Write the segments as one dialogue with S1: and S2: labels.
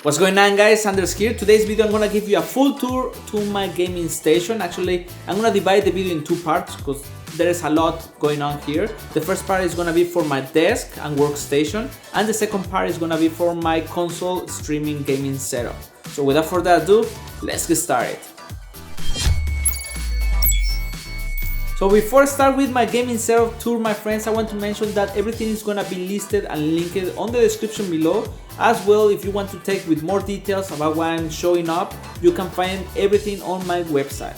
S1: What's going on, guys? Anders here. Today's video I'm gonna give you a full tour to my gaming station. Actually, I'm gonna divide the video in two parts because there is a lot going on here. The first part is gonna be for my desk and workstation, and the second part is gonna be for my console streaming gaming setup. So without further ado, let's get started. So before I start with my gaming setup tour, my friends, I want to mention that everything is gonna be listed and linked on the description below. As well, if you want to take with more details about what I'm showing up, you can find everything on my website.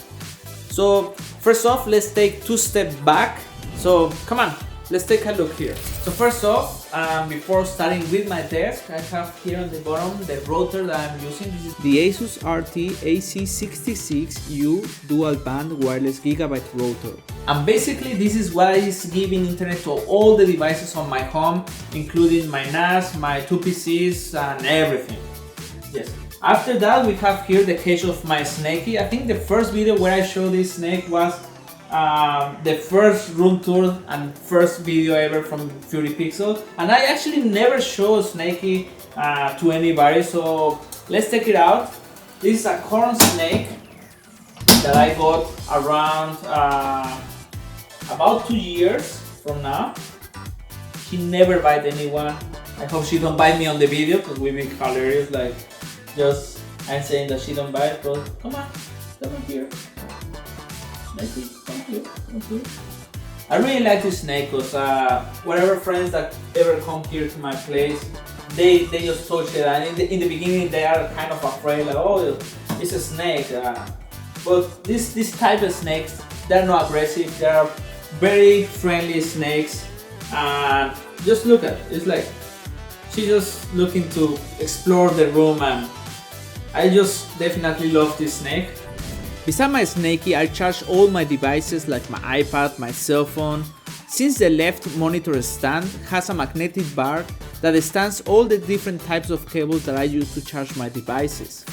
S1: So first off, let's take two steps back. So come on, let's take a look here. So first off, before starting with my desk, I have here on the bottom the router that I'm using. This is the ASUS RT AC66U dual band wireless Gigabit router. And basically this is what is giving internet to all the devices on my home, including my NAS, my two PCs and everything. Yes. After that, we have here the case of my Snakey. I think the first video where I showed this snake was the first room tour and first video ever from FuryPixel, and I actually never showed Snakey to anybody, so let's check it out. This is a corn snake that I got around about 2 years from now. She never bite anyone. I hope she don't bite me on the video because we be hilarious, like just I'm saying that she don't bite, but come on here. Snakey, come here. I really like this snake because whatever friends that ever come here to my place, they just touch it, and in the beginning they are kind of afraid, like, oh, it's a snake. But this type of snakes, they're not aggressive. They are very friendly snakes. And just look at it. It's like she's just looking to explore the room, and I just definitely love this snake. Beside my Snakey, I charge all my devices like my iPad, my cell phone. Since the left monitor stand has a magnetic bar that stands all the different types of cables that I use to charge my devices.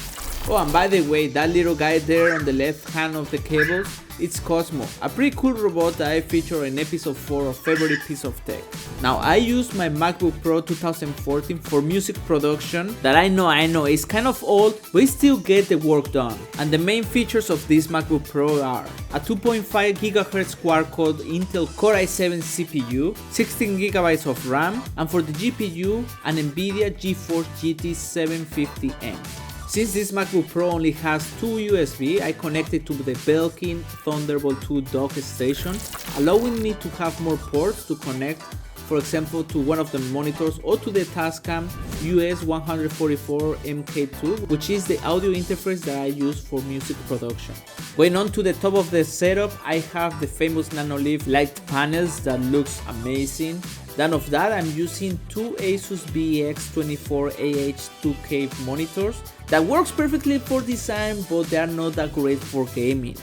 S1: Oh, and by the way, that little guy there on the left hand of the cables, it's Cosmo, a pretty cool robot that I feature in episode 4 of Favorite Piece of Tech. Now, I use my MacBook Pro 2014 for music production that I know is kind of old, but it still gets the work done. And the main features of this MacBook Pro are a 2.5 GHz quad-core Intel Core i7 CPU, 16 GB of RAM, and for the GPU, an NVIDIA GeForce GT 750M. Since this MacBook Pro only has two USB, I connected to the Belkin Thunderbolt 2 dock station, allowing me to have more ports to connect, for example, to one of the monitors or to the Tascam US144MK2, which is the audio interface that I use for music production. Going on to the top of the setup, I have the famous Nanolive light panels that looks amazing. Then of that, I'm using two ASUS BX24AH 2K monitors that works perfectly for design, but they are not that great for gaming.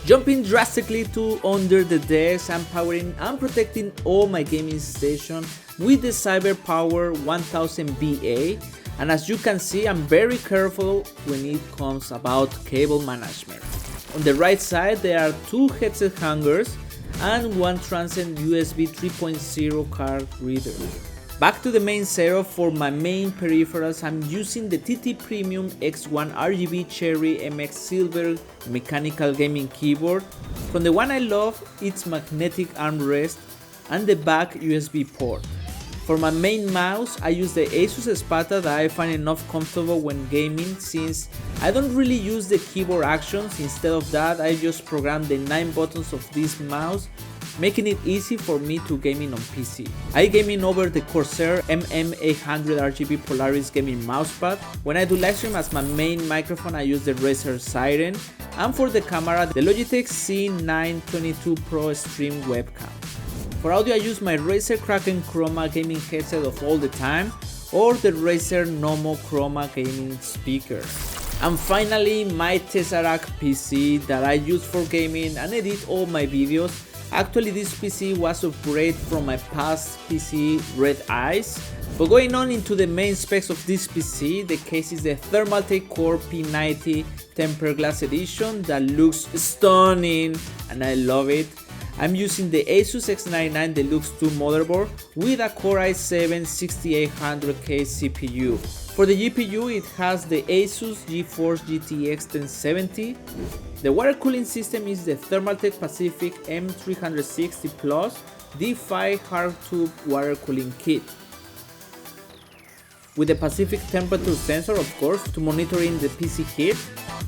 S1: Jumping drastically to under the desk, I'm powering and protecting all my gaming station with the CyberPower 1000BA, and as you can see, I'm very careful when it comes about cable management. On the right side, there are two headset hangers and one transient USB 3.0 card reader. Back to the main setup. For my main peripherals, I'm using the TT Premium X1 RGB Cherry MX Silver mechanical gaming keyboard. From the one I love, its magnetic armrest and the back USB port. For my main mouse, I use the ASUS Spatha that I find enough comfortable when gaming, since I don't really use the keyboard actions. Instead of that, I just program the 9 buttons of this mouse, making it easy for me to gaming on PC. I gaming over the Corsair MM800 RGB Polaris gaming mousepad. When I do livestream as my main microphone, I use the Razer Siren, and for the camera, the Logitech C922 Pro Stream webcam. For audio, I use my Razer Kraken Chroma gaming headset of all the time, or the Razer Nomo Chroma gaming speaker. And finally, my Tesseract PC that I use for gaming and edit all my videos. Actually, this PC was upgraded from my past PC Red Eyes. But going on into the main specs of this PC, the case is the ThermalTake Core P90 Tempered Glass Edition that looks stunning and I love it. I'm using the ASUS X99 Deluxe 2 motherboard with a Core i7-6800K CPU. For the GPU, it has the ASUS GeForce GTX 1070. The water cooling system is the ThermalTake Pacific M360 Plus D5 hard tube water cooling kit, with the Pacific temperature sensor, of course, to monitoring the PC heat.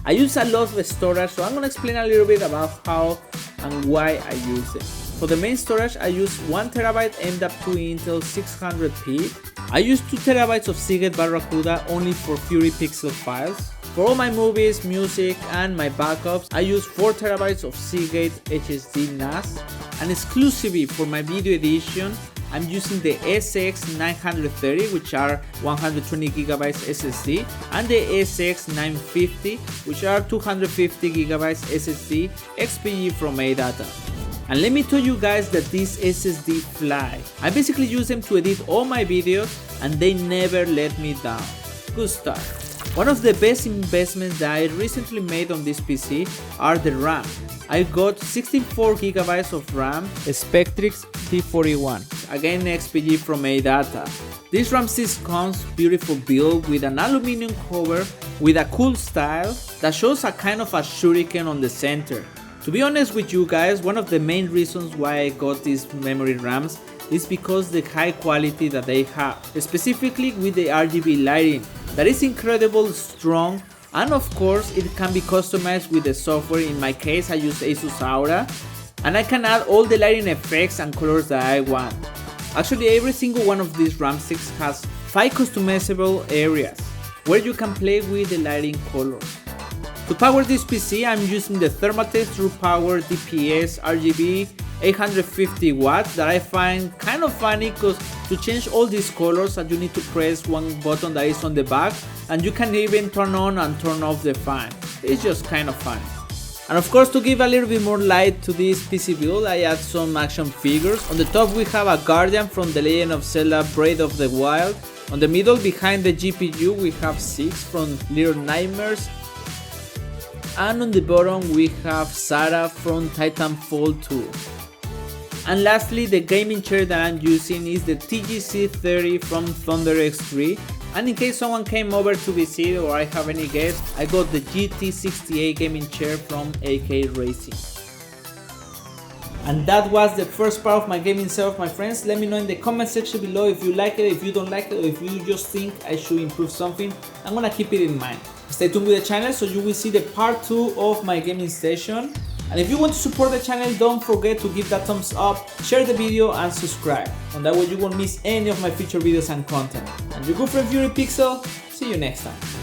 S1: I use a lot of storage, so I'm gonna explain a little bit about how and why I use it. For the main storage, I use 1TB M.2 Intel 600p. I use 2TB of Seagate Barracuda only for FuryPixel files. For all my movies, music, and my backups, I use 4TB of Seagate HSD NAS. And exclusively for my video edition, I'm using the SX930, which are 120GB SSD, and the SX950, which are 250GB SSD XPG from ADATA. And let me tell you guys that these SSD fly. I basically use them to edit all my videos and they never let me down. Good stuff. One of the best investments that I recently made on this PC are the RAM. I got 64GB of RAM, Spectrix T41, again XPG from ADATA. This RAM system comes beautiful build with an aluminum cover with a cool style that shows a kind of a shuriken on the center. To be honest with you guys, one of the main reasons why I got these memory RAMs is because the high quality that they have, specifically with the RGB lighting that is incredibly strong. And of course, it can be customized with the software. In my case, I use ASUS Aura, and I can add all the lighting effects and colors that I want. Actually, every single one of these RAM sticks has 5 customizable areas where you can play with the lighting colors. To power this PC, I'm using the ThermalTake Toughpower DPS RGB 850 watts that I find kind of funny, because to change all these colors you need to press one button that is on the back, and you can even turn on and turn off the fan. It's just kind of fun. And of course, to give a little bit more light to this PC build, I add some action figures. On the top we have a Guardian from The Legend of Zelda Breath of the Wild. On the middle, behind the GPU, we have 6 from Little Nightmares. And on the bottom we have Sarah from Titanfall 2. And lastly, the gaming chair that I'm using is the TGC30 from Thunder X3. And in case someone came over to visit or I have any guests, I got the GT68 gaming chair from AK Racing. And that was the first part of my gaming setup, my friends. Let me know in the comment section below if you like it, if you don't like it, or if you just think I should improve something. I'm gonna keep it in mind. Stay tuned with the channel so you will see the part 2 of my gaming session. And if you want to support the channel, don't forget to give that thumbs up, share the video and subscribe. And that way you won't miss any of my future videos and content. And your good friend FuryPixel, see you next time.